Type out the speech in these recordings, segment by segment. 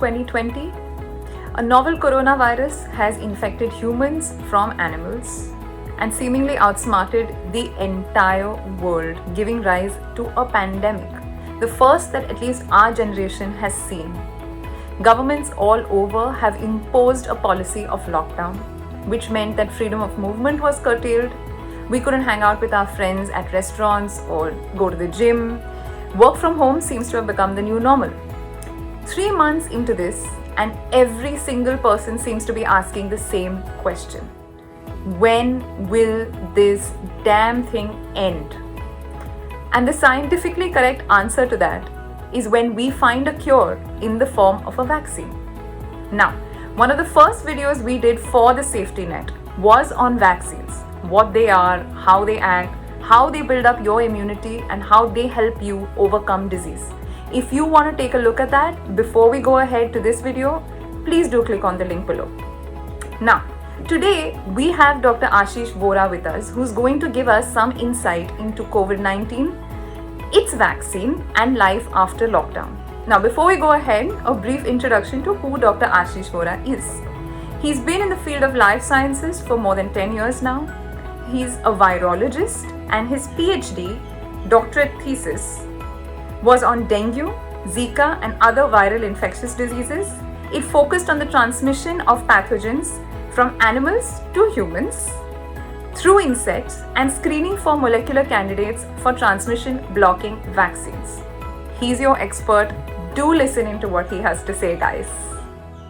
2020, a novel coronavirus has infected humans from animals and seemingly outsmarted the entire world, giving rise to a pandemic, the first that at least our generation has seen. Governments all over have imposed a policy of lockdown, which meant that freedom of movement was curtailed. We couldn't hang out with our friends at restaurants or go to the gym. Work from home seems to have become the new normal. 3 months into this, and every single person seems to be asking the same question: when will this damn thing end? And the scientifically correct answer to that is when we find a cure in the form of a vaccine. Now, one of the first videos we did for the safety net was on vaccines: what they are, how they act, how they build up your immunity, and how they help you overcome disease. If you want to take a look at that before we go ahead to this video, please do click on the link below. Now, today we have Dr. Ashish Vora with us, who's going to give us some insight into COVID-19, its vaccine, and life after lockdown. Now, before we go ahead, a brief introduction to who Dr. Ashish Vora is. He's been in the field of life sciences for more than 10 years now. He's a virologist, and his PhD, doctorate thesis, was on dengue, Zika, and other viral infectious diseases. It focused on the transmission of pathogens from animals to humans through insects and screening for molecular candidates for transmission blocking vaccines. He's your expert. Do listen into what he has to say, guys.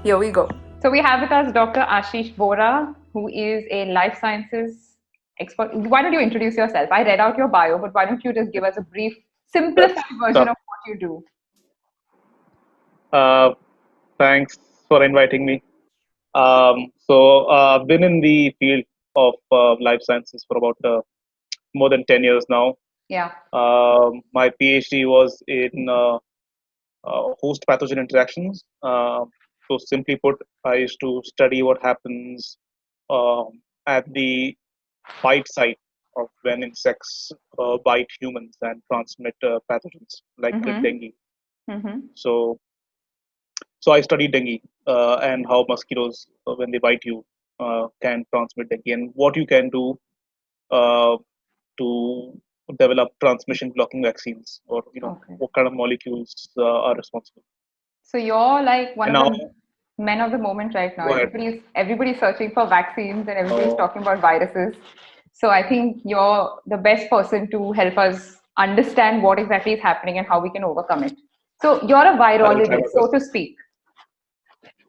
Here we go. So we have with us Dr. Ashish Vora, who is a life sciences expert. Why don't you introduce yourself? I read out your bio, but why don't you just give us a brief, simplified version of what you do? Thanks for inviting me. I've been in the field of life sciences for about more than 10 years now. Yeah. My PhD was in host pathogen interactions. So simply put, I used to study what happens at the bite site of when insects bite humans and transmit pathogens like dengue. So I studied dengue and how mosquitoes, when they bite you, can transmit dengue, and what you can do uh, to develop transmission blocking vaccines, or what kind of molecules are responsible. So you're like one And of now, the men of the moment right now. go ahead. Everybody's searching for vaccines, and everybody's talking about viruses. So I think you're the best person to help us understand what exactly is happening and how we can overcome it. So you're a I will try my virologist, so best. to speak.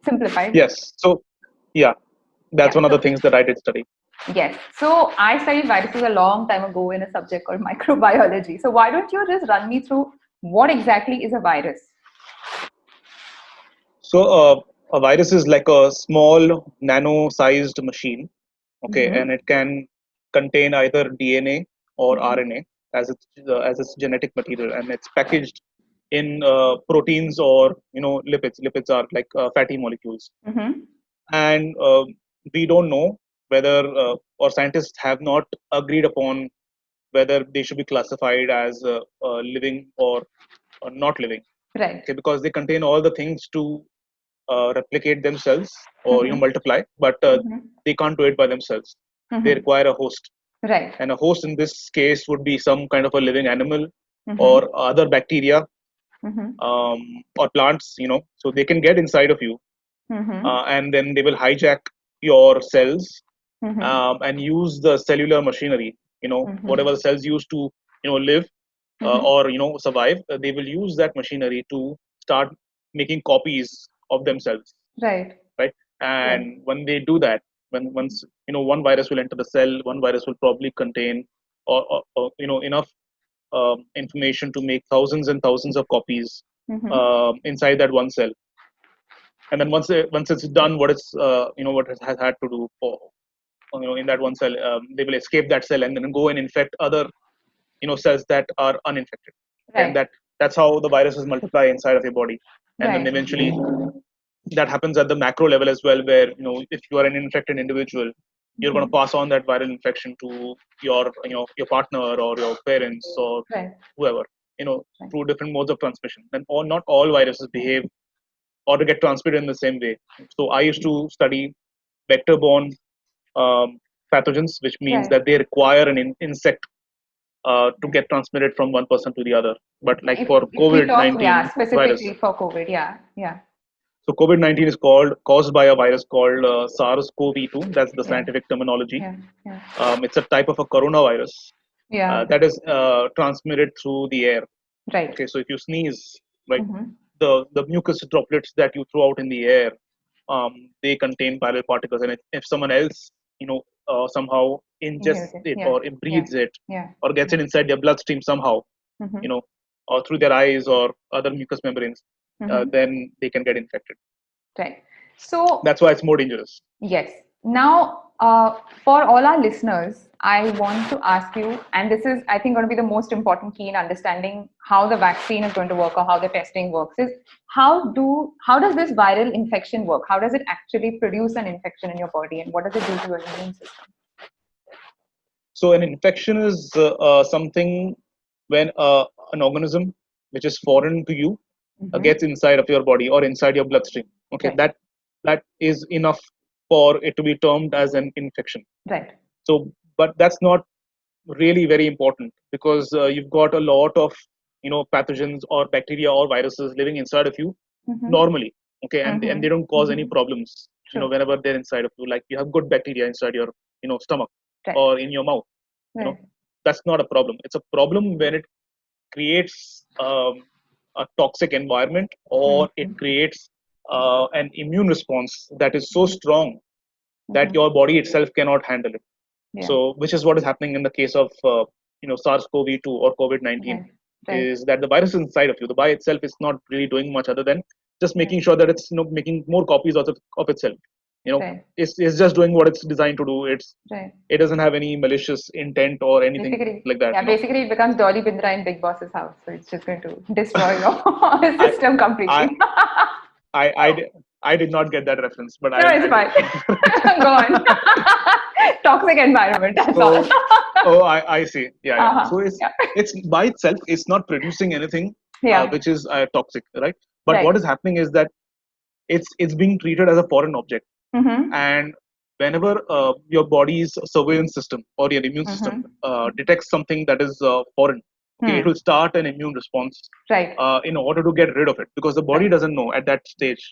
Simplified. Yes. So yeah, that's Yeah. one of the things that I did study. Yes. So I studied viruses a long time ago in a subject called microbiology. So why don't you just run me through what exactly is a virus? So a virus is like a small nano-sized machine, okay, and it can contain either DNA or RNA as its genetic material, and it's packaged in proteins or lipids. Lipids are like fatty molecules, and we don't know whether or scientists have not agreed upon whether they should be classified as living or not living. Right. Okay, because they contain all the things to replicate themselves or multiply, but they can't do it by themselves. They require a host, Right. and a host in this case would be some kind of a living animal or other bacteria or plants. So they can get inside of you, and then they will hijack your cells and use the cellular machinery. Whatever the cells use to live or survive, they will use that machinery to start making copies of themselves. Right. Right. And when they do that, once one virus will enter the cell, one virus will probably contain or enough information to make thousands and thousands of copies inside that one cell. And then once it's done what it's what it has had to do for in that one cell, they will escape that cell and then go and infect other cells that are uninfected. Right. And that's how the viruses multiply inside of your body. And then eventually that happens at the macro level as well, where if you are an infected individual, you're going to pass on that viral infection to your your partner or your parents or whoever, through different modes of transmission. And not all viruses behave or to get transmitted in the same way. So I used to study vector-borne pathogens, which means Right. that they require an insect to get transmitted from one person to the other. But like for If we COVID talk, yeah, 19 virus, specifically for COVID, yeah, yeah, so COVID 19 is caused by a virus called SARS-CoV-2. That's the yeah, scientific terminology. yeah, yeah, It's a type of a coronavirus yeah, that is transmitted through the air. right. Okay, so if you sneeze, like Mm-hmm. the mucus droplets that you throw out in the air, they contain viral particles, and if someone else, somehow ingests Inherited, it yeah, or yeah, breathes it yeah, or gets yeah. it inside their bloodstream somehow, Mm-hmm. you know, or through their eyes or other mucous membranes, Mm-hmm. then they can get infected. Right. So That's why it's more dangerous. yes. Now, for all our listeners, I want to ask you, and this is, I think, going to be the most important key in understanding how the vaccine is going to work or how the testing works. Is how does this viral infection work? How does it actually produce an infection in your body, and what does it do to your immune system? So an infection is something when an organism which is foreign to you Mm-hmm. gets inside of your body or inside your bloodstream. Okay, Right. that is enough for it to be termed as an infection. Right. So, but that's not really very important because you've got a lot of pathogens or bacteria or viruses living inside of you Mm-hmm. normally. Okay, and Mm-hmm. they don't cause any Mm-hmm. problems. True. Whenever they're inside of you, like you have good bacteria inside your stomach Right. or in your mouth. You know Right. that's not a problem. It's a problem when it creates a toxic environment or it Mm-hmm. creates an immune response that is so strong that Mm-hmm. your body itself cannot handle it. Yeah. So, which is what is happening in the case of SARS-CoV-2 or COVID-19, Right. Right. is that the virus is inside of you. The virus itself is not really doing much other than just Right. making sure that it's making more copies of itself. Right. It's just doing what it's designed to do. Right. It doesn't have any malicious intent or anything Basically, like that. yeah, basically it becomes Dolly Bindra in Big Boss's house. So it's just going to destroy your I system I completely. I did not get that reference, but No, it's I'll take fine. credit for it. Go on. Toxic environment, that's all. So, oh, I see. Yeah, yeah. Uh-huh. So Yeah. it's by itself, it's not producing anything Yeah. which is toxic, right? But what Right. is happening is that it's being treated as a foreign object, Mm-hmm. and whenever your body's surveillance system or your immune system Mm-hmm. detects something that is foreign, okay, it Hmm. will start an immune response Right. in order to get rid of it because the body Right. doesn't know at that stage.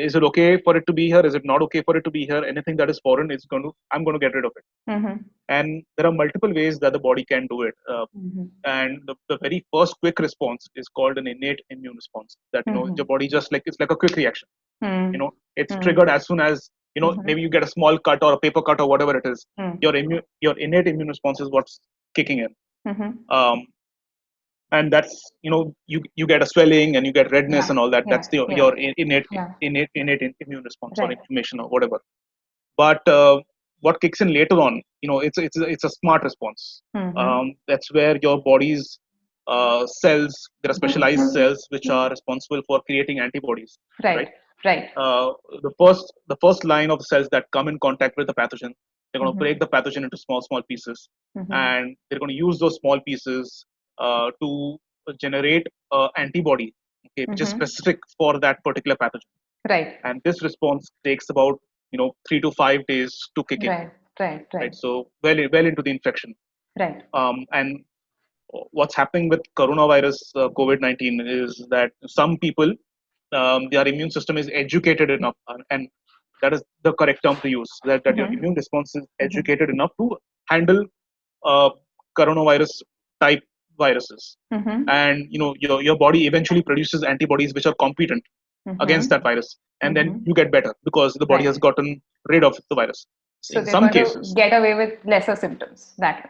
Is it okay for it to be here? Is it not okay for it to be here? Anything that is foreign is I'm going to get rid of it. Mm-hmm. And there are multiple ways that the body can do it. Mm-hmm. And the very first quick response is called an innate immune response. That Mm-hmm. your body just like it's like a quick reaction. Hmm. It's Hmm. triggered as soon as Mm-hmm. maybe you get a small cut or a paper cut or whatever it is. Hmm. Your innate immune response is what's kicking in. Mm-hmm. And that's you get a swelling and you get redness Yeah. and all that. Yeah. That's the Yeah. your Yeah. innate immune response or Right. inflammation or whatever. But what kicks in later on, it's a smart response. Mm-hmm. That's where your body's cells, there are specialized cells which are responsible for creating antibodies, right? Right. Right. The first line of cells that come in contact with the pathogen, they're going to Mm-hmm. break the pathogen into small pieces, Mm-hmm. and they're going to use those small pieces to generate antibody, okay, which is Mm-hmm. specific for that particular pathogen. Right. And this response takes about 3 to 5 days to kick in, Right. Right. right? Right. So well into the infection. Right. And what's happening with coronavirus COVID-19 is that some people, their immune system is educated enough, and that is the correct term to use, that your Mm-hmm. immune response is Mm-hmm. educated enough to handle uh, coronavirus type viruses. Mm-hmm. And your body eventually produces antibodies which are competent against that Mm-hmm. virus, and then Mm-hmm. you get better because the body has Right. gotten rid of the virus So in they're some going to cases. get away with lesser symptoms that way.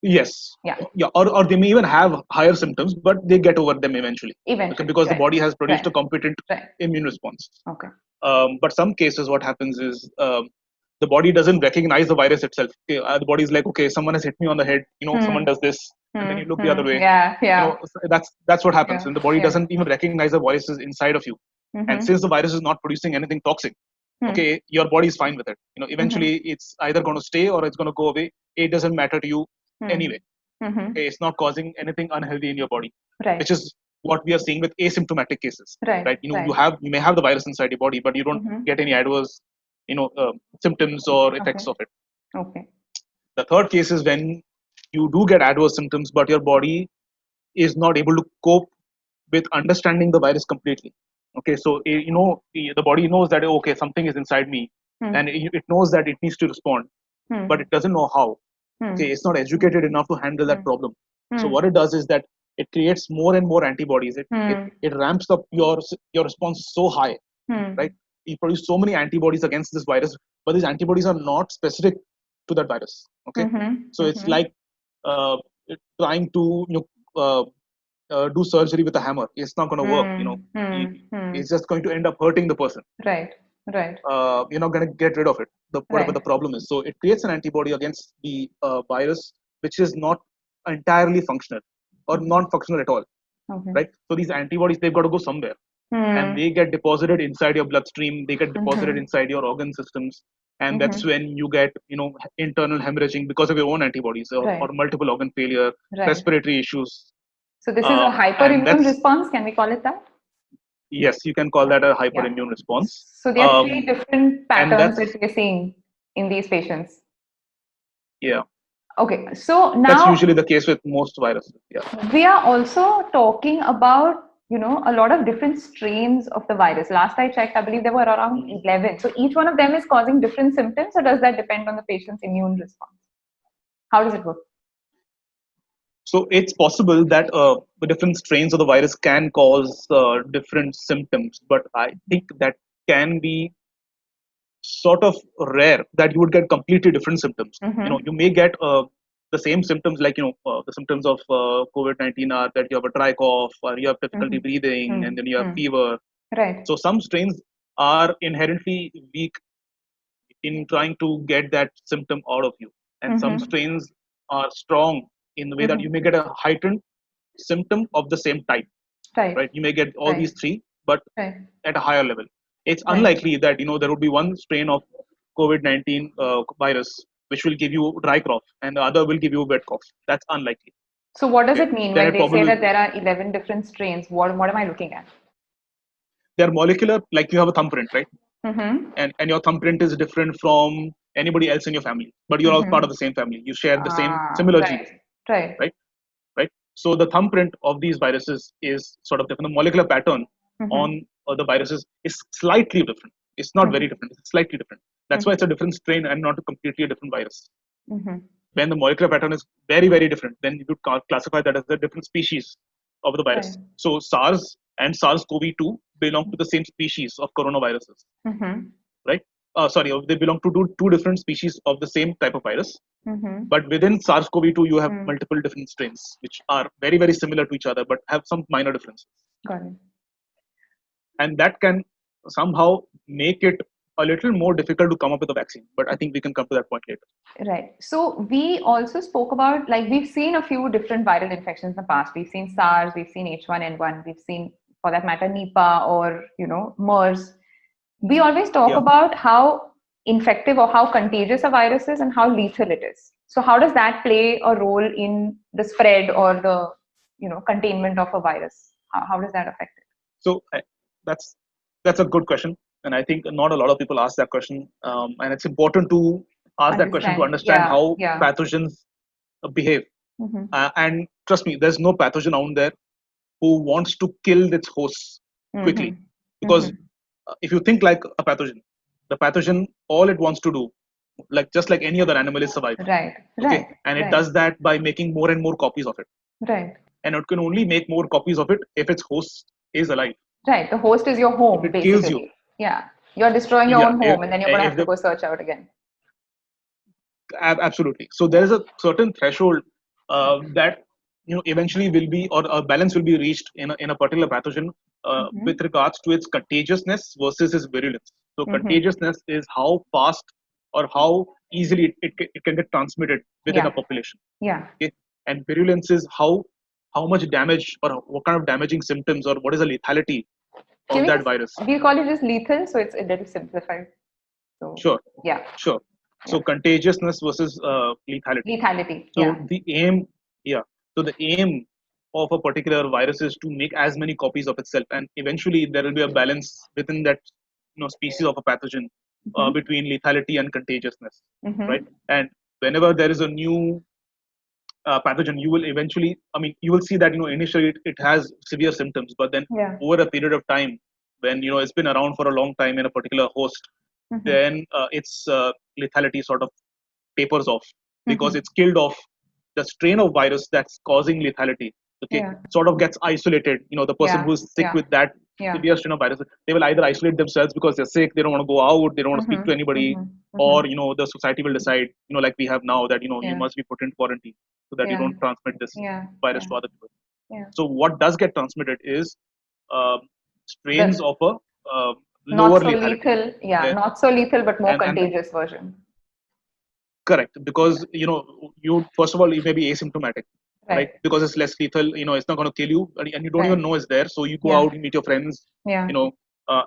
Yes. Yeah. Yeah, or they may even have higher symptoms, but they get over them eventually. Okay, Eventually. because the Right. body has produced a Right. competent Right. immune response. Okay. But some cases, what happens is the body doesn't recognize the virus itself. Okay, the body is like, okay, someone has hit me on the head. Someone does this, and then you look the other way. Yeah. Yeah. That's what happens, Yeah. and the body Yeah. doesn't even recognize the virus is inside of you. And Mm-hmm. since the virus is not producing anything toxic, Hmm. okay, your body is fine with it. Eventually, it's either going to stay or it's going to go away. It doesn't matter to you Hmm. anyway. Mm-hmm. Okay, it's not causing anything unhealthy in your body, Right. which is what we are seeing with asymptomatic cases, Right. right? You Right. may have the virus inside your body, but you don't Mm-hmm. get any adverse, symptoms or effects Okay. of it. Okay. The third case is when you do get adverse symptoms, but your body is not able to cope with understanding the virus completely. Okay, so the body knows that okay, something is inside me, Hmm. and it knows that it needs to respond, Hmm. but it doesn't know how. Hmm. Okay, it's not educated enough to handle that Hmm. problem. So Hmm. what it does is that it creates more and more antibodies. Hmm. It ramps up your response so high, Hmm. right? You produce so many antibodies against this virus, but these antibodies are not specific to that virus. Okay, Mm-hmm. so it's Mm-hmm. like trying to do surgery with a hammer. It's not going to work. Hmm. Hmm. Hmm. It's just going to end up hurting the person. Right. Right. You're not going to get rid of it, whatever Right. the problem is. So it creates an antibody against the virus, which is not entirely functional or non-functional at all, Okay. right? So these antibodies, they've got to go somewhere, and Hmm. they get deposited inside your bloodstream. They get deposited Mm-hmm. inside your organ systems, and that's Mm-hmm. when you get internal hemorrhaging because of your own antibodies, or Right. multiple organ failure, Right. respiratory issues, So this is a and hyperimmune that's response. Can we call it that? yes, you can call Yeah. that a Yeah. hyperimmune response. So there are three different And patterns that's that we're seeing in these patients. yeah, Okay. So that's now usually the case with most viruses. Yeah. we are also talking about, a lot of different strains of the virus. Last I checked, I believe there were around Mhm. 11. So each one of them is causing different symptoms, or does that depend on the patient's immune response? How does it work? So it's possible that the different strains of the virus can cause different symptoms, but I think that can be sort of rare that you would get completely different symptoms. Mm-hmm. You may get the same symptoms, like the symptoms of COVID-19 are that you have a dry cough, or you have difficulty Mm-hmm. breathing, and then you have Mm-hmm. fever. Right. So some strains are inherently weak in trying to get that symptom out of you, and some Mm-hmm. strains are strong in the way that you Mm-hmm. may get a heightened symptom of the same type, Right. right? You may get all these Right. three, but Right. at a higher level. It's Right. unlikely that there would be one strain of COVID-19 virus which will give you dry cough and the other will give you wet cough. That's unlikely. So what does Okay, it mean then when it they say probably that there are 11 different strains? What am I looking at? they're molecular. Like you have a thumbprint, right? Mm-hmm. And your thumbprint is different from anybody else in your family, but you're all part of Mm-hmm. the same family. You share the same Ah, similar genes, right. Right. right? Right. So the thumbprint of these viruses is sort of different. The molecular pattern Mm-hmm. on the viruses is slightly different. It's not very Mm-hmm. different. It's slightly different. That's why it's a Mm-hmm. different strain and not a completely different virus. Mm-hmm. When the molecular pattern is very, very different, then you could classify that as a different species of the Right. virus. So SARS and SARS-CoV-2 belong to the same species of coronaviruses, Mm-hmm. right? Sorry, they belong to two different species of the same type of virus. Mm-hmm. But within SARS-CoV-2, you have Mm. multiple different strains, which are very, very similar to each other, but have some minor differences. Got it. And that can somehow make it a little more difficult to come up with a vaccine. But I think we can come to that point later. Right. So we also spoke about, like, we've seen a few different viral infections in the past. We've seen SARS, we've seen H1N1, we've seen, for that matter, Nipah or, MERS. We always talk Yeah. about how infective or how contagious a virus is and how lethal it is. So how does that play a role in the spread or the, containment of a virus? How does that affect it? So that's a good question, and I think not a lot of people ask that question. And it's important to ask that question to Understand. understand Yeah. how Yeah. pathogens behave. Mm-hmm. And trust me, there's no pathogen out there who wants to kill its hosts quickly, Mm-hmm. because Mm-hmm. if you think like a pathogen, the pathogen, all it wants to do, like just like any other animal, is survive. Right. Okay, Right. and it Right. does that by making more and more copies of it, Right. and it can only make more copies of it if its host is alive. Right. The host is your If home, it kills you, basically. Yeah. You're destroying your yeah, own home and then you're going to if have to the go search out again. absolutely. So there is a certain threshold that eventually will be, or a balance will be reached in a particular pathogen Mm-hmm. with regards to its contagiousness versus its virulence. So Mm-hmm. contagiousness is how fast or how easily it can get transmitted within a Yeah. population. Yeah. Okay? And virulence is how much damage or what kind of damaging symptoms or what is the lethality Can of we that just, virus. we'll call it just lethal, so it's a little simplified. So, Sure, yeah. sure. Yeah. So contagiousness versus lethality. Lethality. So Yeah. the aim, yeah. So the aim of a particular virus is to make as many copies of itself, and eventually there will be a balance within that species of a pathogen between lethality and contagiousness, right? And whenever there is a new pathogen, you will eventually, you will see that initially it has severe symptoms, but then Yeah. over a period of time, when it's been around for a long time in a particular host, then its lethality sort of tapers off because it's killed off the strain of virus that's causing lethality. Okay, Yeah. sort of gets isolated. The person Yeah. who's sick Yeah. with that Yeah. severe strain of virus, they will either isolate themselves because they're sick, they don't want to go out, they don't want to speak to anybody, or the society will decide, like we have now, that you Yeah. must be put in quarantine so that you Yeah. don't transmit this Yeah. virus Yeah. to other people. Yeah. So what does get transmitted is strains The of a not lower so lethality. lethal, yeah, Okay? not so lethal, but more And contagious version. correct, because you first of all you may be asymptomatic, right? Right. Because it's less lethal. It's not going to kill you, and you don't Right. even know it's there. So you go Yeah. out, you meet your friends, Yeah.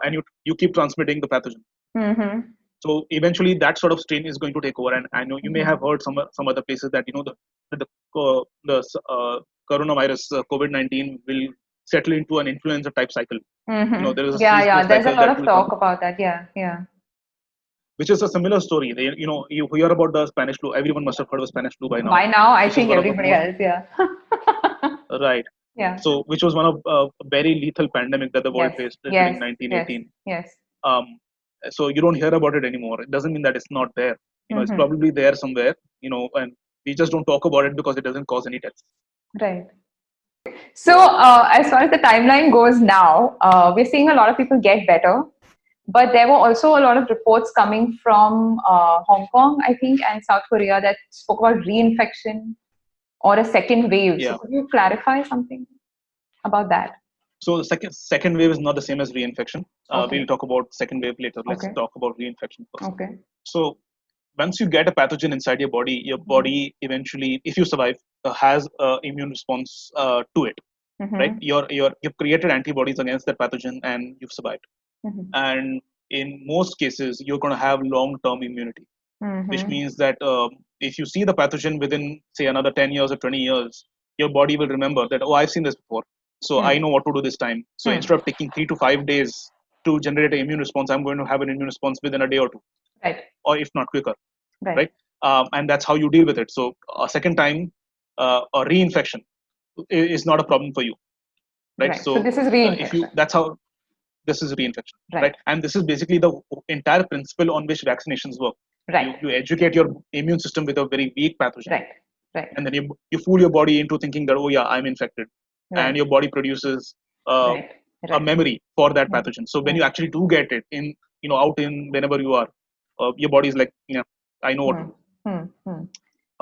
And you keep transmitting the pathogen. Mm-hmm. So eventually, that sort of strain is going to take over. And I know you may have heard some other places that the coronavirus COVID-19 will settle into an influenza type cycle. Mm-hmm. There is a Yeah, seasonal yeah. There's a cycle lot that of will come, talk about that. Yeah, yeah. which is a similar story. You hear about the Spanish flu. Everyone must have heard of Spanish flu by now, By now, I which is think one of the everybody most else. Yeah. right. Yeah. So, which was one of a very lethal pandemic that the world Yes. faced Yes. during Yes. 1918. Yes. So you don't hear about it anymore. It doesn't mean that it's not there. It's Mm-hmm. probably there somewhere. And we just don't talk about it because it doesn't cause any deaths. Right. So, as far as the timeline goes now, we're seeing a lot of people get better, but there were also a lot of reports coming from Hong Kong, I think, and South Korea that spoke about reinfection or a second wave. Yeah. So, could you clarify something about that? So the second wave is not the same as reinfection. Okay. We'll talk about second wave later. Let's Okay. talk about reinfection first. Okay. So once you get a pathogen inside your body eventually, if you survive, has an immune response to it. Right? You've created antibodies against that pathogen and you've survived. And in most cases, you're going to have long-term immunity, which means that if you see the pathogen within, say, another 10 years or 20 years, your body will remember that, oh, I've seen this before, so I know what to do this time. So instead of taking 3 to 5 days to generate an immune response, I'm going to have an immune response within a day or two, Right. or if not quicker, Right. And that's how you deal with it. So a second time, a reinfection is not a problem for you, right? So this is reinfection. That's how this is reinfection, right? And this is basically the entire principle on which vaccinations work. Right. You educate your immune system with a very weak pathogen, right, right, and then you fool your body into thinking that, oh yeah, I'm infected, right, and your body produces right, a memory for that Right. pathogen. So when you actually do get it in, out in whenever you are, your body is like, I know what to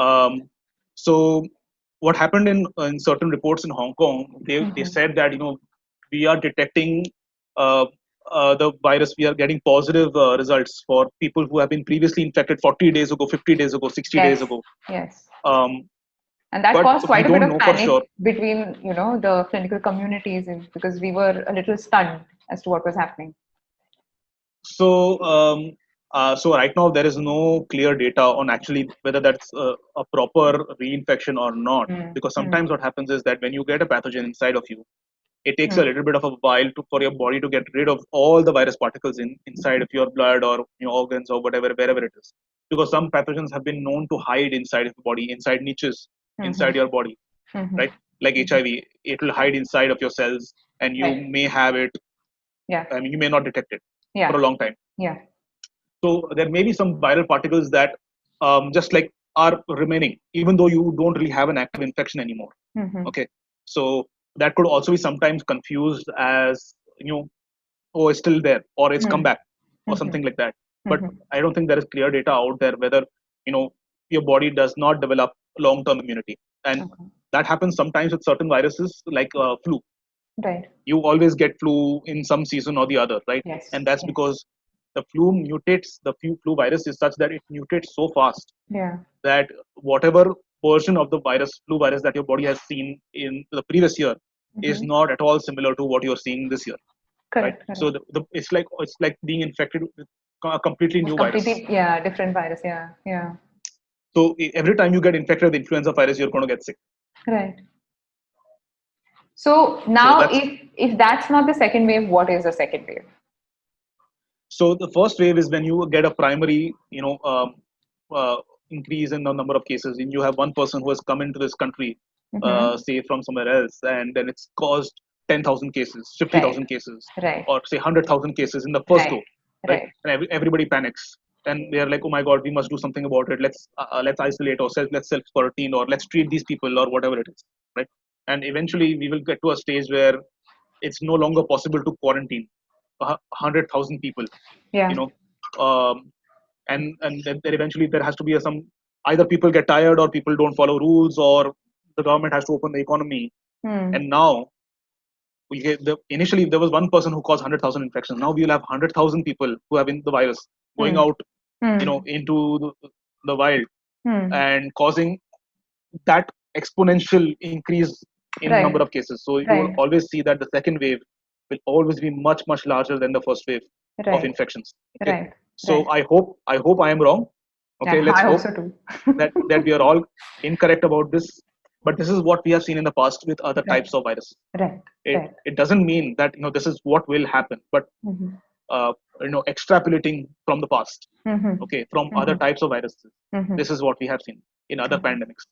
do. So what happened in certain reports in Hong Kong, they said that we are detecting the virus. We are getting positive results for people who have been previously infected 40 days ago, 50 days ago, 60 yes, days ago. yes. Um, And that but caused quite we a bit don't of know for panic sure. between, the clinical communities, because we were a little stunned as to what was happening. So right now there is no clear data on actually whether that's a proper reinfection or not, because sometimes what happens is that when you get a pathogen inside of you, it takes a little bit of a while for your body to get rid of all the virus particles inside of your blood or organs or wherever it is, because some pathogens have been known to hide inside of the body, inside niches inside your body, right? Like HIV, it will hide inside of your cells, and you Right. may have it. Yeah. I mean, you may not detect it Yeah. for a long time. Yeah. So there may be some viral particles that just like are remaining, even though you don't really have an active infection anymore. Okay, so that could also be sometimes confused as oh, it's still there, or it's come back, or something like that. But I don't think there is clear data out there whether your body does not develop long-term immunity, and that happens sometimes with certain viruses like flu. Right. You always get flu in some season or the other, right? Yes. And that's because the flu mutates. The flu virus is such that it mutates so fast Yeah. that whatever version of the flu virus that your body has seen in the previous year is not at all similar to what you're seeing this year. Correct. Right? So it's like being infected with a completely new Completely, virus. different virus. Yeah. Yeah. So every time you get infected with influenza virus, you're going to get sick. Right. So now, that's- if that's not the second wave, what is the second wave? So the first wave is when you get a primary, uh, increase in the number of cases, and you have one person who has come into this country, say from somewhere else, and then it's caused 10,000 cases, 50,000 cases, Right. or say 100,000 cases in the first go, right? Right. And everybody panics, and they are like, "Oh my God, we must do something about it. Let's isolate ourselves, let's self quarantine, or let's treat these people, or whatever it is, right?" And eventually, we will get to a stage where it's no longer possible to quarantine 100,000 people, Yeah. you know, and then eventually there has to be some, either people get tired or people don't follow rules, or the government has to open the economy. And now initially there was one person who caused 100,000 infections. Now we will have 100,000 people who have the virus going out, into the wild, and causing that exponential increase in Right. number of cases. So you will Right. always see that the second wave will always be much, much larger than the first wave of Right. infections. Okay? Right. So Right. I hope I am wrong. Okay, Yeah, let's I hope hope so too. that we are all incorrect about this. But this is what we have seen in the past with other Right. types of viruses. Right. Right. It doesn't mean that this is what will happen, but extrapolating from the past, okay, from other types of viruses, this is what we have seen in other pandemics.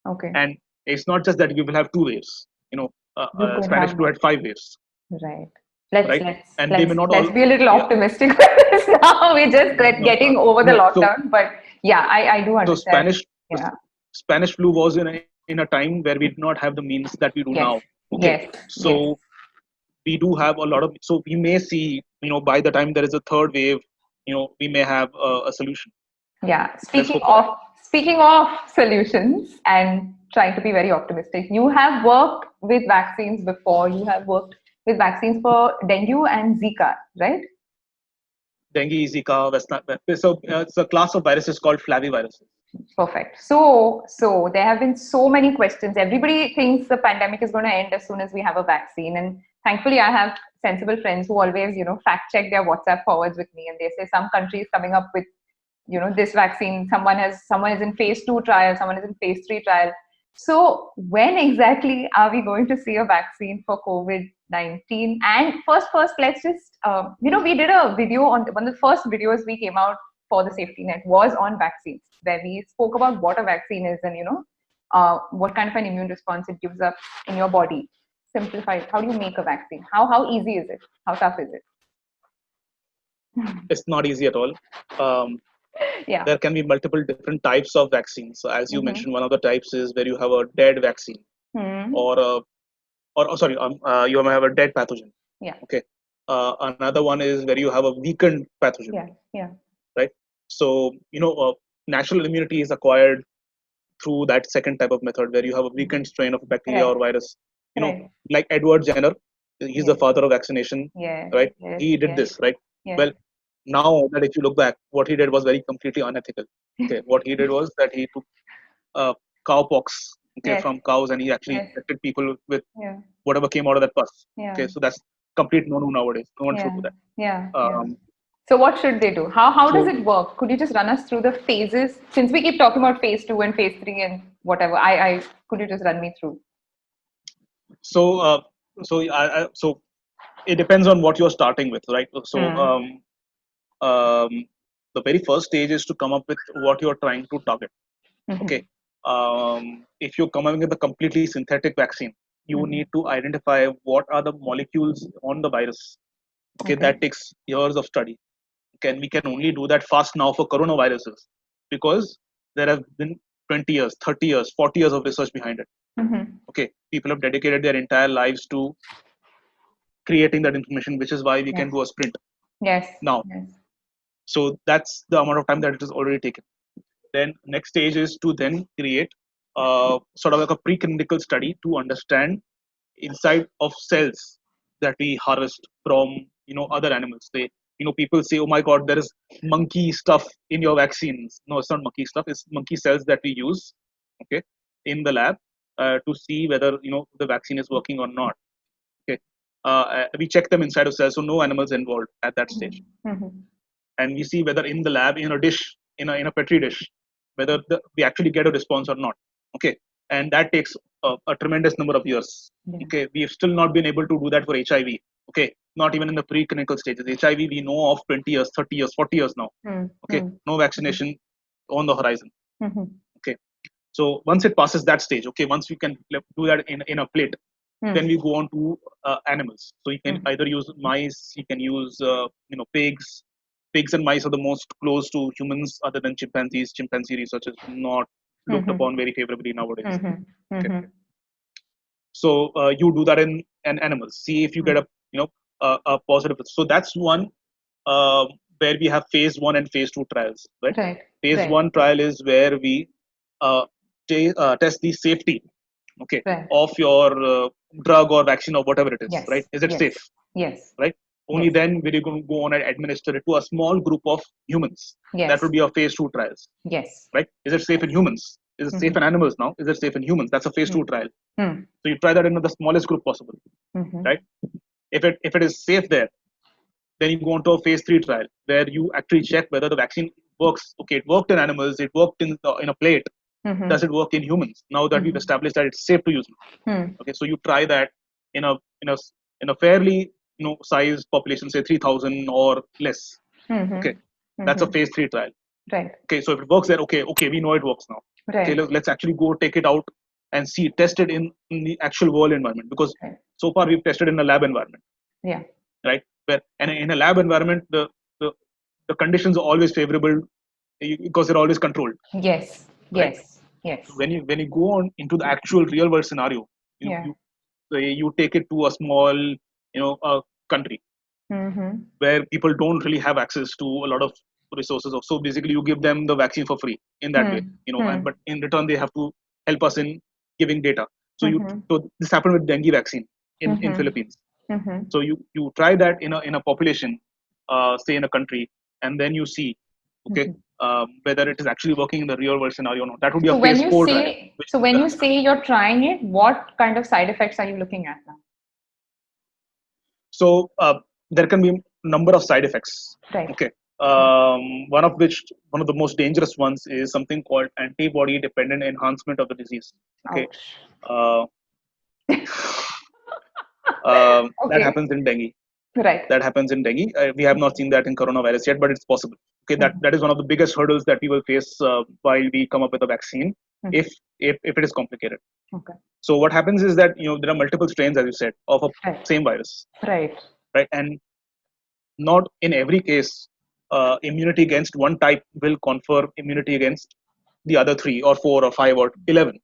Okay. And it's not just that you will have two waves. You could Spanish have flu had 5 waves, Right. right? And they may not Let's all. be a little Yeah. optimistic with this now. We're just getting over the No, lockdown, but yeah, I do so understand. Yeah. Spanish flu was in a time where we did not have the means that we do Yes. now. Okay, Yes. so Yes. we do have a lot of. So we may see, by the time there is a third wave, we may have a solution. Yeah. Let's hope for that. Speaking of solutions and trying to be very optimistic, you have worked with vaccines before. You have worked with vaccines for dengue and Zika, right? Dengue, Zika, so it's a class of viruses called flaviviruses. Perfect. So there have been so many questions. Everybody thinks the pandemic is going to end as soon as we have a vaccine, and thankfully, I have sensible friends who always, fact check their WhatsApp forwards with me, and they say some country is coming up with, this vaccine. Someone is in phase 2 trial, someone is in phase 3 trial. So when exactly are we going to see a vaccine for COVID-19? And first, let's just, we did a video on one of the first videos we came out for the safety net was on vaccines, where we spoke about what a vaccine is and what kind of an immune response it gives up in your body. Simplified. How do you make a vaccine? How easy is it? How tough is it? It's not easy at all. Yeah. There can be multiple different types of vaccines. So as you mentioned, one of the types is where you have a dead vaccine, or sorry, you may have a dead pathogen. Yeah. Okay. Another one is where you have a weakened pathogen. Yeah. Yeah. Right. So natural immunity is acquired through that second type of method, where you have a weakened strain of bacteria or virus. Like Edward Jenner, he's the father of vaccination. Yeah. Right. Yes. He did this. Right. Yeah. Well, now that if you look back, what he did was very completely unethical. Okay. What he did was that he took cowpox, okay, from cows, and he actually infected people with whatever came out of that pus. Okay, so that's complete no-no nowadays. No one should do that. Yeah. So what should they do? How does it work? Could you just run us through the phases? Since we keep talking about phase 2 and phase 3 and whatever, I could you just run me through? So so it depends on what you're starting with, right? So the very first stage is to come up with what you're trying to target. Okay. If you're coming with a completely synthetic vaccine, you need to identify what are the molecules on the virus. Okay, that takes years of study. We can only do that fast now for coronaviruses because there have been 20 years, 30 years, 40 years of research behind it. Okay, people have dedicated their entire lives to creating that information, which is why we can do a sprint. Yes. Now, so that's the amount of time that it has already taken. Then next stage is to then create sort of like a preclinical study to understand inside of cells that we harvest from other animals. People say, oh my god, there is monkey stuff in your vaccines. No, it's not monkey stuff, it's monkey cells that we use, okay, in the lab to see whether the vaccine is working or not. Okay, we check them inside of cells, so no animals involved at that stage. And we see whether in the lab, in a dish, in a petri dish, whether we actually get a response or not. Okay, and that takes a tremendous number of years. Yeah. Okay, we have still not been able to do that for HIV. Okay, not even in the preclinical stages. HIV we know of 20 years, 30 years, 40 years now. Okay, no vaccination on the horizon. Okay, so once it passes that stage, okay, once we can do that in a plate, then we go on to animals. So you can either use mice, you can use pigs. Pigs and mice are the most close to humans other than chimpanzees. Chimpanzee research is not looked upon very favorably nowadays. Okay. So you do that in animals. See if you get a positive. So that's one where we have phase 1 and phase 2 trials. Right. Phase 1 trial is where we test the safety, okay, of your drug or vaccine or whatever it is. Yes. Right? Is it safe? Yes. Right. Only then will you go on and administer it to a small group of humans. Yes. That would be a phase 2 trials. Yes. Right? Is it safe in humans? Is it safe in animals now? Is it safe in humans? That's a phase 2 trial. So you try that in the smallest group possible. Right? If it is safe there, then you go on to a phase 3 trial where you actually check whether the vaccine works. Okay, it worked in animals, it worked in a plate. Does it work in humans? Now that we've established that it's safe to use. Okay, so you try that in a fairly size population, say 3,000 or less. Okay, that's a phase 3 trial. Right. Okay, so if it works there, okay, we know it works now. Right. Okay, let's actually go take it out and test it in the actual world environment, because so far we've tested in a lab environment. Yeah. Right. And in a lab environment, the conditions are always favorable because they're always controlled. Yes. Right? Yes. When you go on into the actual real world scenario, you take it to a small country where people don't really have access to a lot of resources. So basically, you give them the vaccine for free in that way, but in return they have to help us in giving data. So so this happened with dengue vaccine in Philippines. So you try that in a population, say in a country, and then you see, okay, whether it is actually working in the real world scenario or not. That would be a phase 4 trial. So when you say you're trying it, what kind of side effects are you looking at now? So there can be a number of side effects. Right. Okay. One of the most dangerous ones is something called antibody dependent enhancement of the disease. Okay. That happens in dengue. Right. That happens in dengue. We have not seen that in coronavirus yet, but it's possible. Okay, that is one of the biggest hurdles that we will face while we come up with a vaccine, if it is complicated. Okay. So what happens is that there are multiple strains, as you said, of a same virus. Right. Right, and not in every case immunity against one type will confer immunity against the other 3 or 4 or 5 or 11.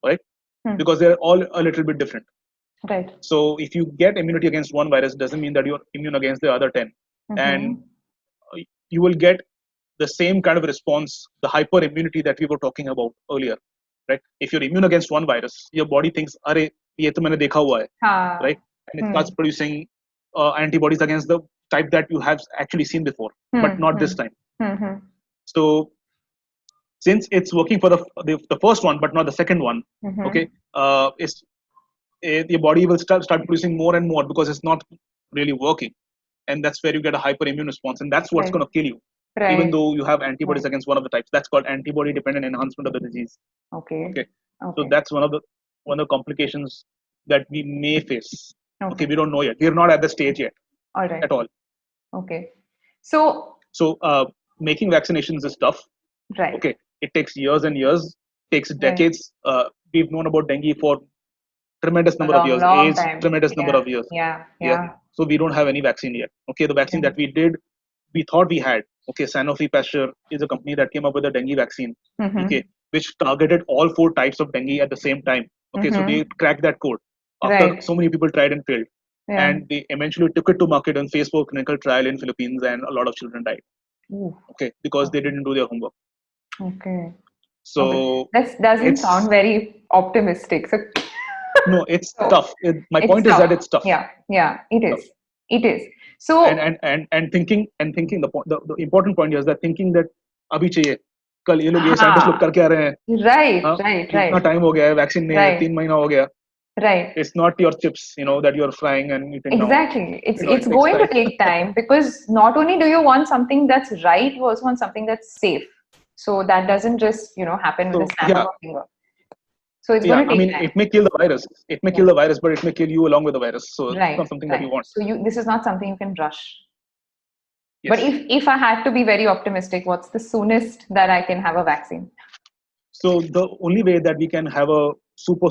Right, because they're all a little bit different. Right. So if you get immunity against one virus, doesn't mean that you're immune against the other 10. And you will get the same kind of response, the hyper immunity that we were talking about earlier. Right? If you're immune against one virus, your body thinks, "Arey, ye to maine dekha hua hai," right? And it starts producing antibodies against the type that you have actually seen before, but not this time. So since it's working for the first one, but not the second one, okay, your body will start producing more and more because it's not really working, and that's where you get a hyperimmune response, and that's what's going to kill you, even though you have antibodies against one of the types. That's called antibody dependent enhancement of the disease. Okay. So that's one of the complications that we may face. Okay, we don't know yet. We're not at the stage yet. All right. At all. Okay. So making vaccinations is tough. Right. Okay. It takes years and years. Takes decades. We've known about dengue for tremendous number of years. AIDS, tremendous number of years. Yeah. So we don't have any vaccine yet. Okay, the vaccine that we thought we had. Okay, Sanofi Pasteur is a company that came up with a dengue vaccine. Okay, which targeted all 4 types of dengue at the same time. Okay, so they cracked that code after so many people tried and failed. And they eventually took it to market on phase 4 clinical trial in Philippines, and a lot of children died. Okay, because they didn't do their homework. Okay. So that doesn't sound very optimistic. So no, it's tough. My point is that it's tough. Yeah, it is. Tough. It is. So and thinking the important point is that thinking that abhi chahiye, kal ye log ye scientists log karke aa rahe hain. Right. Itna time ho gaya hai, vaccine nahi hai, 3 mahina ho gaya. Right. It's not your chips, that you're frying and eating. Exactly. Now. It's going to take time, because not only do you want something that's right, you also want something that's safe. So that doesn't just happen with a snap of a finger. So it's Yeah, going to I take mean, time. it may kill the virus. It may kill the virus, but it may kill you along with the virus. So it's not something that you want. So this is not something you can rush. Yes. But if I had to be very optimistic, what's the soonest that I can have a vaccine? So the only way that we can have a super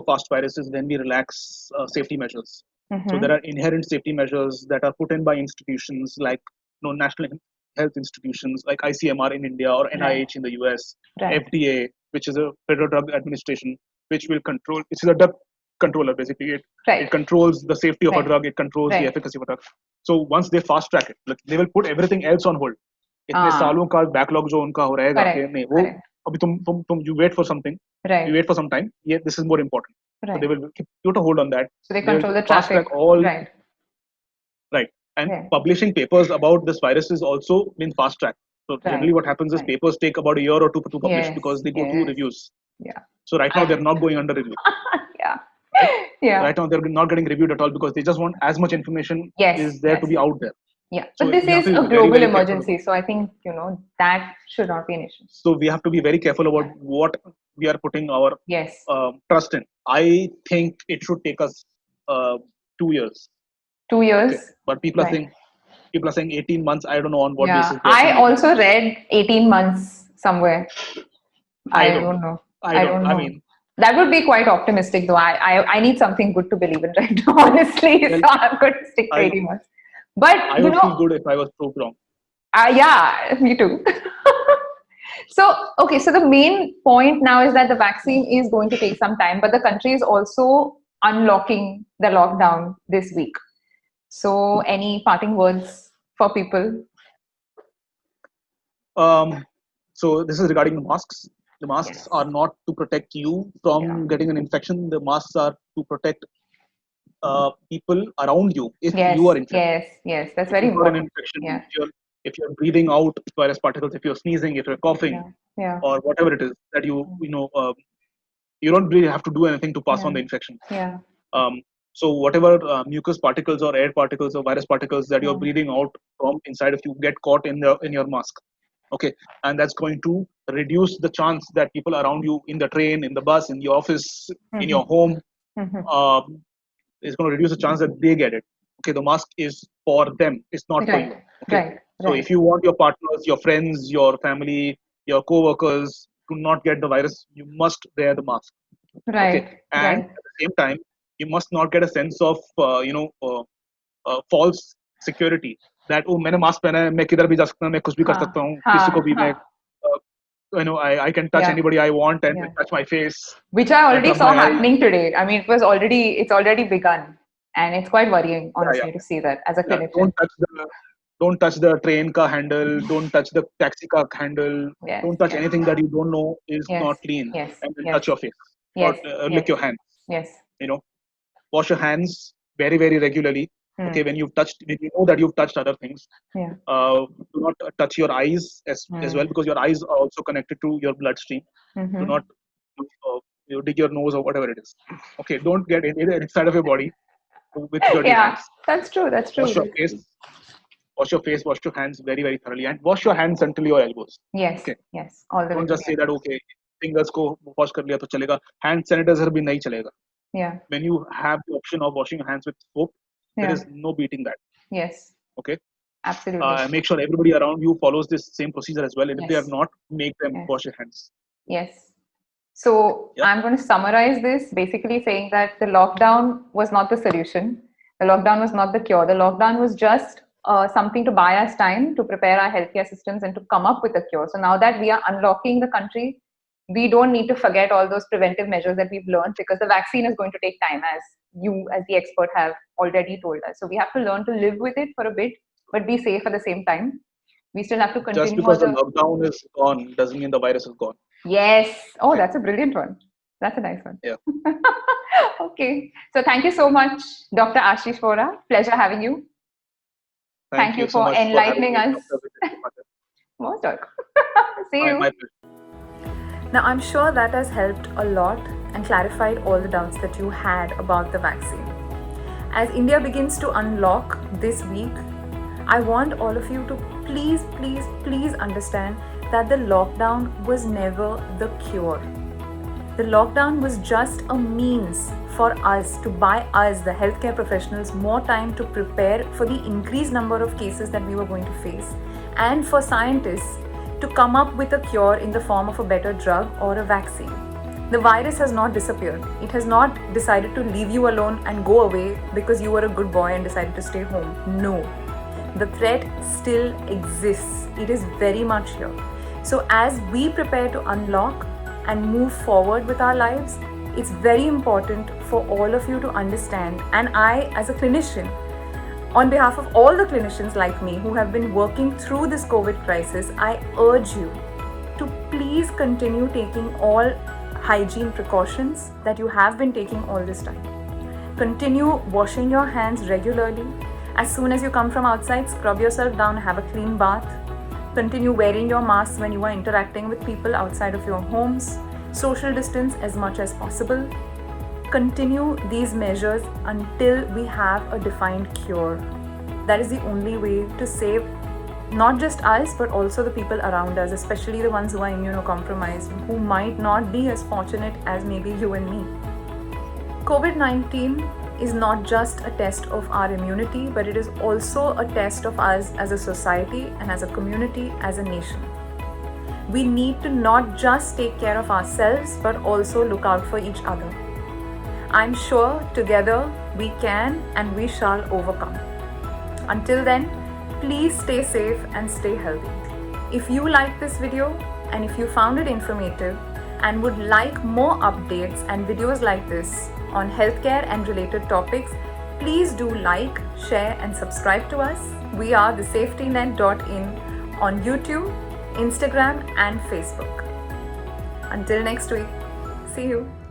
fast virus is when we relax safety measures. So there are inherent safety measures that are put in by institutions like national health institutions like ICMR in India or NIH in the US, FDA, which is a Federal Drug Administration, which will control. It's a drug controller basically. It controls the safety of a drug. It controls the efficacy of a drug. So once they fast track it, like, they will put everything else on hold. इतने सालों का backlog जो उनका हो रहेगा कि नहीं वो अभी तुम you wait for something, you wait for some time. Yeah, this is more important. So they will keep a hold on that. So they control the fast traffic. Track all, right. And publishing papers about this virus is also been fast tracked. So generally, what happens is papers take about a year or two to publish because they go through reviews. Yeah. So right now they're not going under review. Yeah. Right now they're not getting reviewed at all because they just want as much information is there to be out there. Yeah, but this is a global emergency, so I think that should not be an issue. So we have to be very careful about what we are putting our trust in. I think it should take us 2 years. 2 years, okay. But people are saying 18 months. I don't know on what basis. I also read 18 months somewhere. I don't know. I don't know. I mean, that would be quite optimistic, though. I need something good to believe in right now, honestly. Well, so I'm going to stick to 18 months. But I would feel good if I was proved wrong. Yeah, me too. So the main point now is that the vaccine is going to take some time, but the country is also unlocking the lockdown this week. So any parting words for people? So this is regarding the masks. The masks are not to protect you from getting an infection. The masks are to protect people around you if you are infected. Yes, that's very important. If you're breathing out virus particles, if you're sneezing, if you're coughing, or whatever it is that you don't really have to do anything to pass on the infection. So whatever mucus particles or air particles or virus particles that you're breathing out from inside of you get caught in your mask. Okay, and that's going to reduce the chance that people around you in the train, in the bus, in the office, in your home, is going to reduce the chance that they get it. Okay, the mask is for them. It's not for you. Okay? So if you want your partners, your friends, your family, your co-workers to not get the virus, you must wear the mask. Okay? And at the same time, you must not get a sense of false security. That मैंने mask पहना है, मैं किधर भी जा सकता हूँ, मैं कुछ भी कर सकता हूँ, किसी को भी मैं I can touch anybody I want and touch my face. Which I already saw happening today. I mean, it's already begun, and it's quite worrying, honestly, to see that as a clinician. Don't touch the train ka handle. Don't touch the taxi ka handle. Don't touch anything that you don't know is not clean. And then touch your face or lick your hands. Wash your hands very, very regularly. Okay, when you know that you've touched other things, do not touch your eyes as well, because your eyes are also connected to your bloodstream. Do not dig your nose or whatever it is. Okay, don't get any side of your body with dirty hands. That's true. Wash your face, wash your hands very, very thoroughly, and wash your hands until your elbows. Yes. All the way. Don't just say that fingers ko wash kar liya to chalega. Hand sanitizer bhi nahi chalega. When you have the option of washing your hands with soap, there is no beating that. Yes. Okay. Absolutely. Make sure everybody around you follows this same procedure as well. And if they are not, make them wash their hands. Yes. So I'm going to summarize this basically saying that the lockdown was not the solution. The lockdown was not the cure. The lockdown was just something to buy us time to prepare our healthcare systems and to come up with a cure. So now that we are unlocking the country, we don't need to forget all those preventive measures that we've learned, because the vaccine is going to take time, as you as the expert have already told us. So we have to learn to live with it for a bit, but be safe at the same time. We still have to continue. Just because the lockdown is gone doesn't mean the virus is gone. Yes. Oh, that's a brilliant one. That's a nice one. Yeah. Okay. So thank you so much, Dr. Ashish Vora. Pleasure having you. Thank you for enlightening us. Most welcome. See you. My pleasure. Now, I'm sure that has helped a lot and clarified all the doubts that you had about the vaccine. As India begins to unlock this week, I want all of you to please understand that the lockdown was never the cure. The lockdown was just a means for us to buy us, the healthcare professionals, more time to prepare for the increased number of cases that we were going to face, and for scientists to come up with a cure in the form of a better drug or a vaccine. The virus has not disappeared. It has not decided to leave you alone and go away because you were a good boy and decided to stay home. No. The threat still exists. It is very much here. So as we prepare to unlock and move forward with our lives, it's very important for all of you to understand, and I as a clinician, on behalf of all the clinicians like me who have been working through this COVID crisis, I urge you to please continue taking all hygiene precautions that you have been taking all this time. Continue washing your hands regularly. As soon as you come from outside, scrub yourself down, have a clean bath. Continue wearing your masks when you are interacting with people outside of your homes. Social distance as much as possible. Continue these measures until we have a defined cure. That is the only way to save not just us, but also the people around us, especially the ones who are immunocompromised, who might not be as fortunate as maybe you and me. COVID-19 is not just a test of our immunity, but it is also a test of us as a society and as a community, as a nation. We need to not just take care of ourselves, but also look out for each other. I'm sure together we can and we shall overcome. Until then, please stay safe and stay healthy. If you like this video and if you found it informative and would like more updates and videos like this on healthcare and related topics, please do like, share and subscribe to us. We are thesafetynet.in on YouTube, Instagram and Facebook. Until next week, see you.